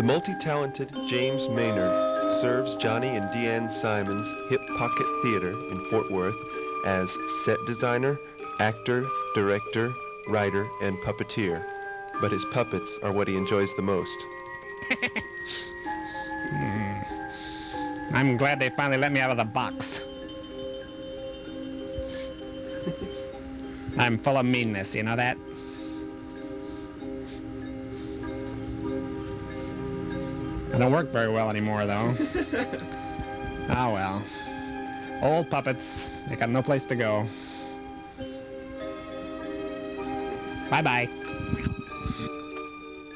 multi-talented James Maynard serves Johnny and Deanne Simon's Hip Pocket Theater in Fort Worth as set designer, actor, director, writer, and puppeteer. But his puppets are what he enjoys the most. I'm glad they finally let me out of the box. I'm full of meanness, you know that? I don't work very well anymore, though. Oh, well. Old puppets. They got no place to go. Bye-bye.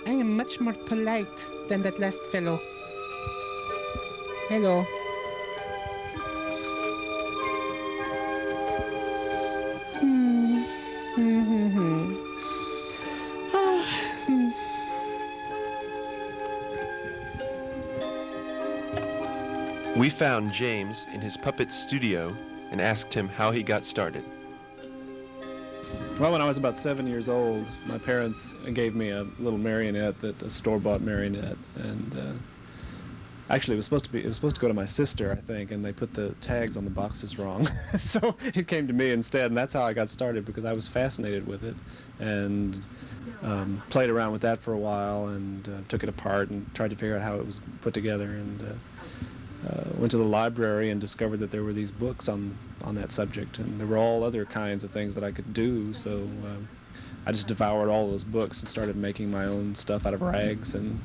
I am much more polite than that last fellow. Hello. We found James in his puppet studio and asked him how he got started. Well, when I was about 7 years old, my parents gave me a little marionette, a store-bought marionette, and actually it was supposed to go to my sister, I think, and they put the tags on the boxes wrong, so it came to me instead, and that's how I got started because I was fascinated with it, and played around with that for a while, and took it apart and tried to figure out how it was put together, and went to the library and discovered that there were these books on that subject, and there were all other kinds of things that I could do, so I just devoured all those books and started making my own stuff out of rags and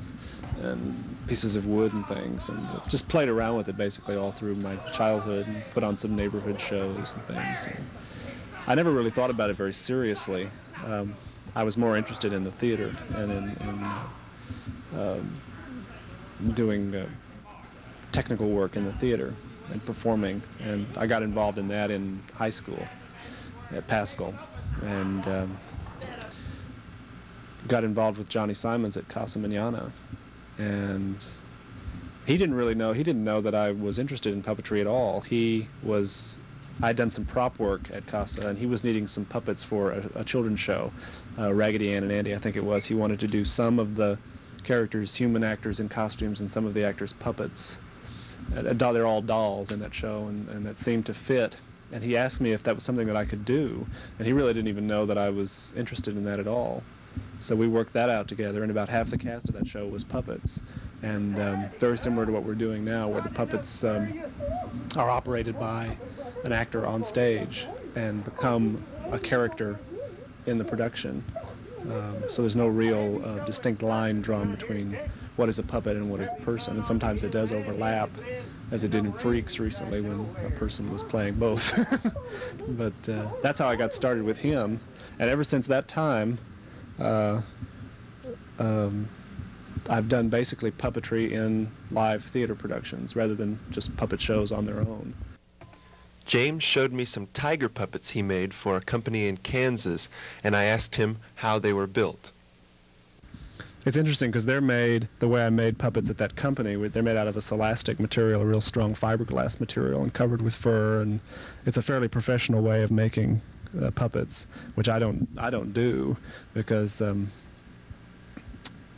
pieces of wood and things, and just played around with it basically all through my childhood and put on some neighborhood shows and things. And I never really thought about it very seriously. I was more interested in the theater and in doing technical work in the theater and performing, and I got involved in that in high school at Paschal, and got involved with Johnny Simons at Casa Manana, and he didn't know that I was interested in puppetry at all. I'd done some prop work at Casa, and he was needing some puppets for a children's show, Raggedy Ann and Andy, I think it was. He wanted to do some of the characters, human actors in costumes, and some of the actors puppets. They're all dolls in that show, and that seemed to fit. And he asked me if that was something that I could do, and he really didn't even know that I was interested in that at all. So we worked that out together, and about half the cast of that show was puppets. And very similar to what we're doing now, where the puppets are operated by an actor on stage and become a character in the production. So there's no real distinct line drawn between what is a puppet and what is a person, and sometimes it does overlap, as it did in Freaks recently when a person was playing both. But that's how I got started with him, and ever since that time I've done basically puppetry in live theater productions rather than just puppet shows on their own. James showed me some tiger puppets he made for a company in Kansas, and I asked him how they were built. It's interesting because they're made the way I made puppets at that company. They're made out of a celastic material, a real strong fiberglass material, and covered with fur, and it's a fairly professional way of making puppets, which I don't do because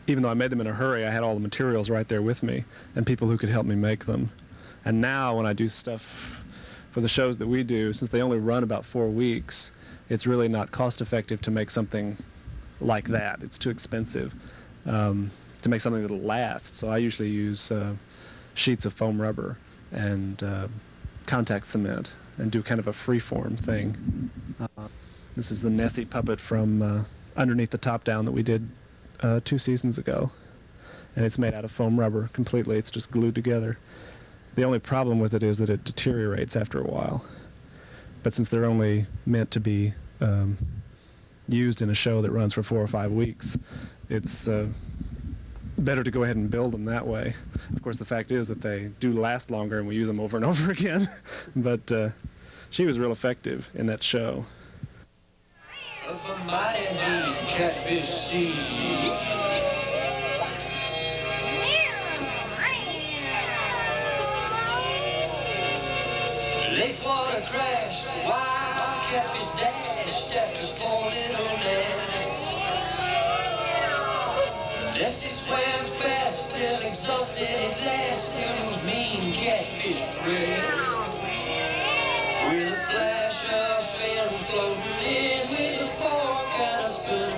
even though I made them in a hurry, I had all the materials right there with me and people who could help me make them. And now when I do stuff for the shows that we do, since they only run about 4 weeks, it's really not cost effective to make something like that. It's too expensive to make something that'll last. So I usually use sheets of foam rubber and contact cement and do kind of a free-form thing. This is the Nessie puppet from Underneath the Top Down that we did 2 seasons ago, and it's made out of foam rubber completely. It's just glued together. The only problem with it is that it deteriorates after a while, but since they're only meant to be used in a show that runs for 4 or 5 weeks, it's better to go ahead and build them that way. Of course, the fact is that they do last longer and we use them over and over again, but she was real effective in that show. Of a mighty catfish sea. Lake water crashed, wild catfish dashed after 4 little nets. Nessie swams fast till exhausted at last in those mean catfish breasts. With a flash of fin floating in with a fork and a spoon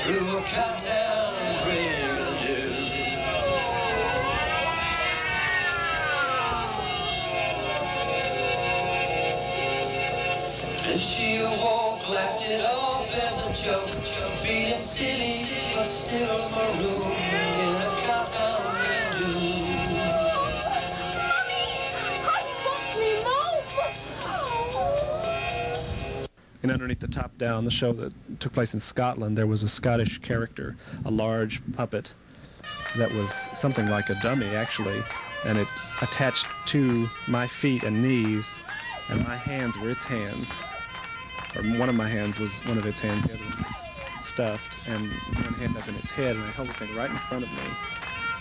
through a cotton brigadoon. Then she awoke, laughed it off as a joke, feeling silly but still marooned in a cotton brigadoon. And underneath the Top Down, the show that took place in Scotland, there was a Scottish character, a large puppet that was something like a dummy, actually, and it attached to my feet and knees, and my hands were its hands. Or one of my hands was one of its hands, the other one was stuffed, and one hand up in its head, and I held the thing right in front of me.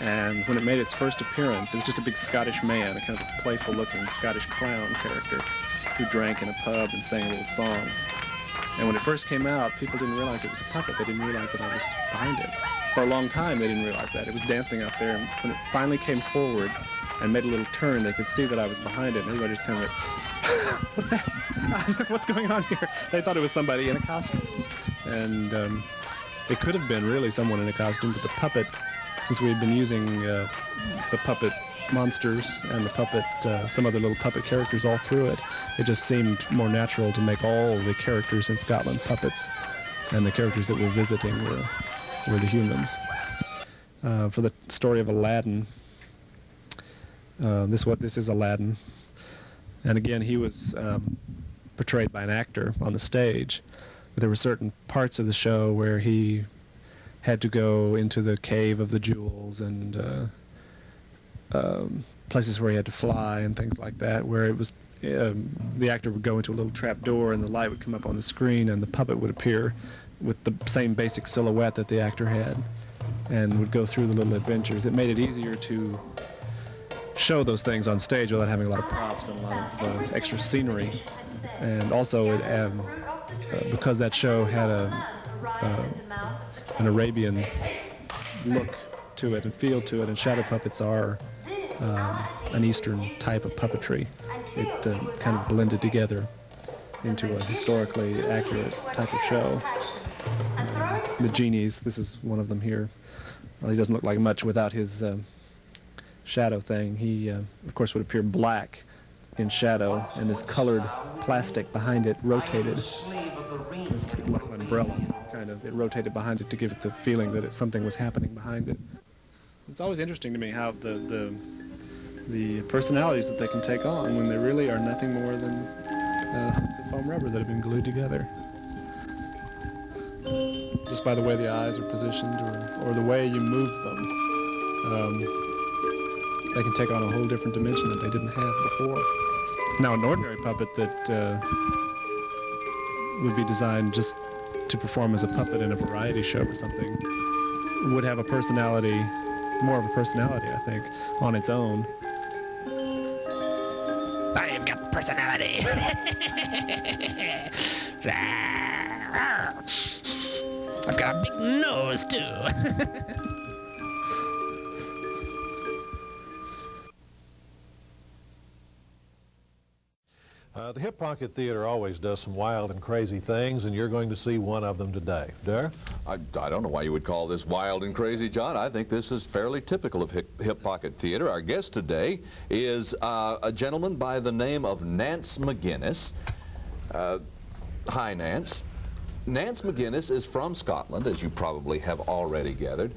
And when it made its first appearance, it was just a big Scottish man, a kind of a playful-looking Scottish clown character who drank in a pub and sang a little song. And when it first came out, people didn't realize it was a puppet. They didn't realize that I was behind it. For a long time, they didn't realize that. It was dancing out there, and when it finally came forward and made a little turn, they could see that I was behind it, and everybody just kind of went, what's that? What's going on here? They thought it was somebody in a costume. And it could have been really someone in a costume, but the puppet, since we had been using the puppet monsters and the puppet, some other little puppet characters all through it, it just seemed more natural to make all the characters in Scotland puppets, and the characters that we're visiting were the humans. For the story of Aladdin, this is Aladdin, and again he was portrayed by an actor on the stage, but there were certain parts of the show where he had to go into the cave of the jewels and places where he had to fly and things like that, where it was the actor would go into a little trap door and the light would come up on the screen and the puppet would appear with the same basic silhouette that the actor had and would go through the little adventures. It made it easier to show those things on stage without having a lot of props and a lot of extra scenery. And also, it, because that show had an Arabian look to it and feel to it, and shadow puppets are an Eastern type of puppetry, it kind of blended together into a historically accurate type of show. The genies, this is one of them here. Well, he doesn't look like much without his shadow thing. He, of course, would appear black in shadow, and this colored plastic behind it rotated. It was like an umbrella, kind of. It rotated behind it to give it the feeling that something was happening behind it. It's always interesting to me how the personalities that they can take on when they really are nothing more than hunks of foam rubber that have been glued together. Just by the way the eyes are positioned or the way you move them, they can take on a whole different dimension that they didn't have before. Now, an ordinary puppet that would be designed just to perform as a puppet in a variety show or something would have a personality, more of a personality, I think, on its own. I've got personality. I've got a big nose, too. The Hip Pocket Theater always does some wild and crazy things, and you're going to see one of them today. Darren? I don't know why you would call this wild and crazy, John. I think this is fairly typical of Hip Pocket Theater. Our guest today is a gentleman by the name of Nance McGuinness. Hi, Nance. Nance McGuinness is from Scotland, as you probably have already gathered.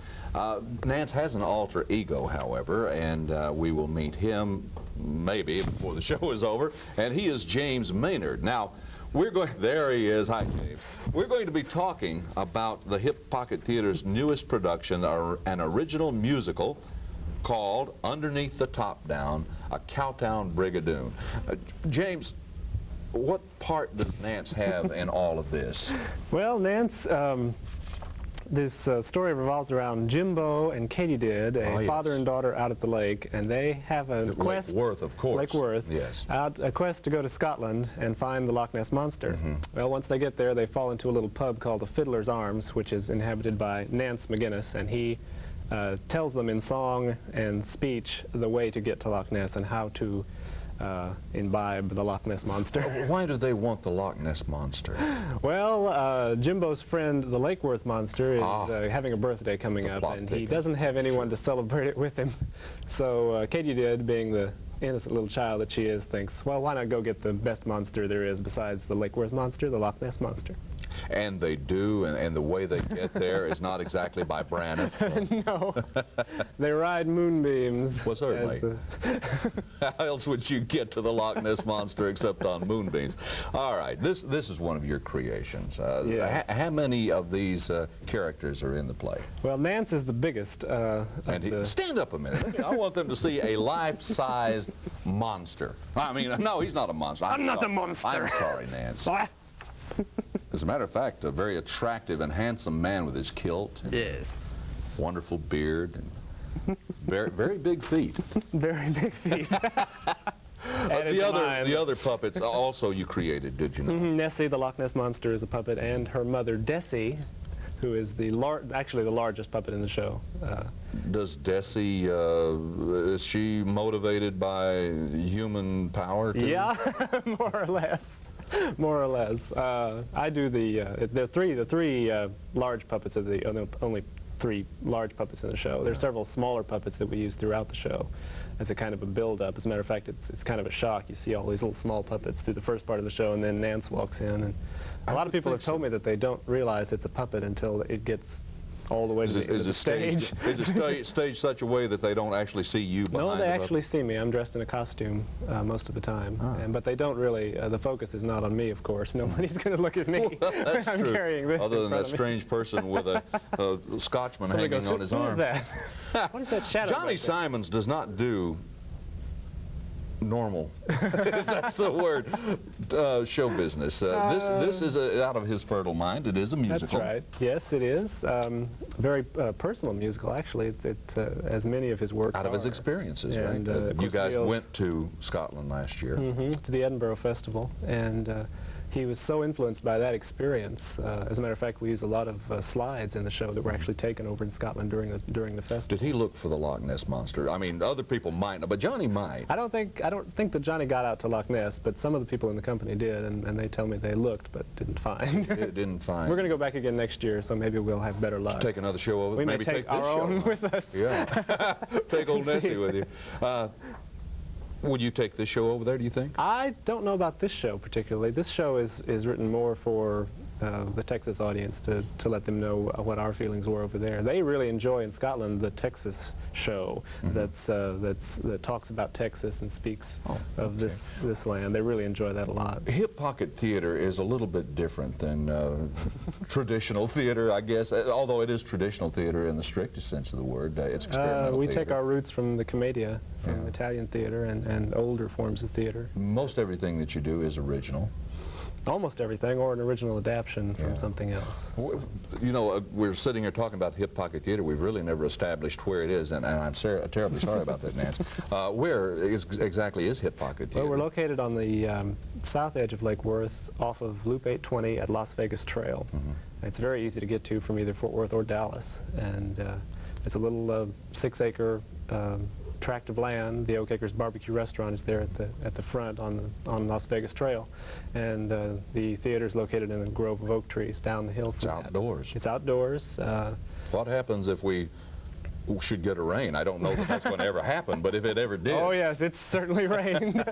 Nance has an alter ego, however, and we will meet him maybe before the show is over, and he is James Maynard. Now, there he is. Hi, James. We're going to be talking about the Hip Pocket Theater's newest production, an original musical called Underneath the Top Down, a Cowtown Brigadoon. James, what part does Nance have in all of this? Well, Nance This story revolves around Jimbo and Katydid, a yes. father and daughter out at the lake, and they have a quest. Lake Worth, of course. Lake Worth. Yes. A quest to go to Scotland and find the Loch Ness Monster. Well, once they get there, they fall into a little pub called the Fiddler's Arms, which is inhabited by Nance McGuinness, and he tells them in song and speech the way to get to Loch Ness and how to imbibe the Loch Ness Monster. Why do they want the Loch Ness Monster? Well, Jimbo's friend, the Lake Worth Monster, is having a birthday coming The up, plot and he thickens. doesn't have anyone to celebrate it with him. So Katydid, being the innocent little child that she is, thinks, well, why not go get the best monster there is besides the Lake Worth Monster, the Loch Ness Monster. And they do, and the way they get there is not exactly by Braniff. No, they ride moonbeams. Well, certainly. as the- How else would you get to the Loch Ness Monster except on moonbeams? All right, this is one of your creations. Yeah. How many of these characters are in the play? Well, Nance is the biggest. And stand up a minute. I want them to see a life-sized monster. I mean, no, he's not a monster. I'm not sorry. a monster. I'm sorry, Nance. Ah, As a matter of fact, a very attractive and handsome man with his kilt, and yes. wonderful beard, and very, very big feet. Very big feet. Added The to mine. other puppets also you created, did you know? Nessie, the Loch Ness Monster, is a puppet, and her mother, Desi, who is actually the largest puppet in the show. Does Desi, is she motivated by human power too? Yeah, more or less. More or less. I do the three large puppets are the only three large puppets in the show. There's several smaller puppets that we use throughout the show as a kind of a build-up. As a matter of fact, it's kind of a shock. You see all these little small puppets through the first part of the show, and then Nance walks in, and a lot of people have told me that they don't realize it's a puppet until it gets all the way to the end of the stage. Is it staged such a way that they don't actually see you behind No, they the puppet? actually see me. I'm dressed in a costume most of the time, but they don't really. The focus is not on me, of course. Nobody's going to look at me That's when I'm true. carrying this. Other in than front that of me. strange person with a Scotchman Somebody hanging goes, on his Who is arm. that? What is that shadow? Johnny back there?" Simons does not do normal, if that's the word, show business. This is out of his fertile mind. It is a musical. That's right. Yes, it is. Very personal musical, actually. It's as many of his works Out of his are. experiences, And, right? of You course, guys Neil's- went to Scotland last year. To the Edinburgh Festival, and he was so influenced by that experience. As a matter of fact, we use a lot of slides in the show that were actually taken over in Scotland during the festival. Did he look for the Loch Ness Monster? I mean, other people might, but Johnny might. I don't think that Johnny got out to Loch Ness, but some of the people in the company did, and they tell me they looked but didn't find. It didn't find. We're going to go back again next year, so maybe we'll have better luck. Take another show over. We may maybe take this our show. own with us. Yeah. Take old Nessie with you. Would you take this show over there, do you think? I don't know about this show particularly. This show is written more for the Texas audience to let them know what our feelings were over there. They really enjoy in Scotland the Texas show that talks about Texas and speaks of this land. They really enjoy that a lot. Hip Pocket Theater is a little bit different than traditional theater, I guess, although it is traditional theater in the strictest sense of the word. It's experimental We theater. take our roots from the commedia, from Italian theater and older forms of theater. Most everything that you do is original. Almost everything, or an original adaptation from Yeah. something else. You know, we're sitting here talking about the Hip Pocket Theater. We've really never established where it is, and I'm terribly sorry about that, Nance. Where exactly is Hip Pocket Theater? Well, we're located on the south edge of Lake Worth, off of Loop 820 at Las Vegas Trail. It's very easy to get to from either Fort Worth or Dallas, and it's a little 6-acre tract of land. The Oak Acres Barbecue Restaurant is there at the front on Las Vegas Trail, and the theater is located in a grove of oak trees down the hill from It's that. outdoors. It's outdoors. What happens if we should get a rain? I don't know that that's going to ever happen, but if it ever did. Oh yes, it's certainly rained.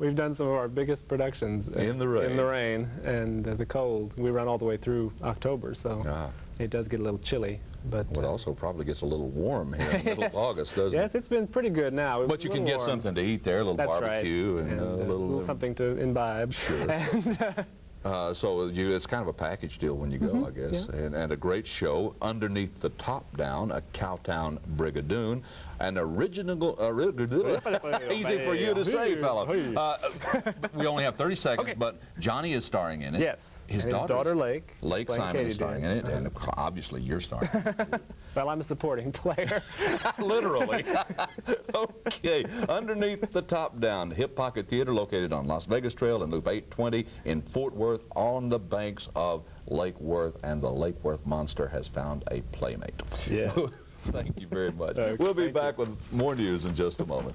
We've done some of our biggest productions In the rain. In the rain and the cold. We run all the way through October, so it does get a little chilly. But Well, it also probably gets a little warm here in the middle of August, doesn't yes, it? it's been pretty good now. It was But you a can little get warm. something to eat there, a little That's barbecue right. and a a little something to imbibe. Sure. And, So it's kind of a package deal when you go, I guess. yeah. And a great show. Underneath the Top Down, a Cowtown Brigadoon, an original, easy for you to say, fellow. We only have 30 seconds, but Johnny is starring in it. Yes. His and daughter, daughter Lake. Lake playing Simon is Katie starring in it, and obviously you're starring in it. Well, I'm a supporting player. Literally. Okay. Underneath the Top Down, Hip Pocket Theater, located on Las Vegas Trail and Loop 820 in Fort Worth, on the banks of Lake Worth, and the Lake Worth Monster has found a playmate. Yeah. Thank you very much. Okay, We'll be thank back with more news in just a moment.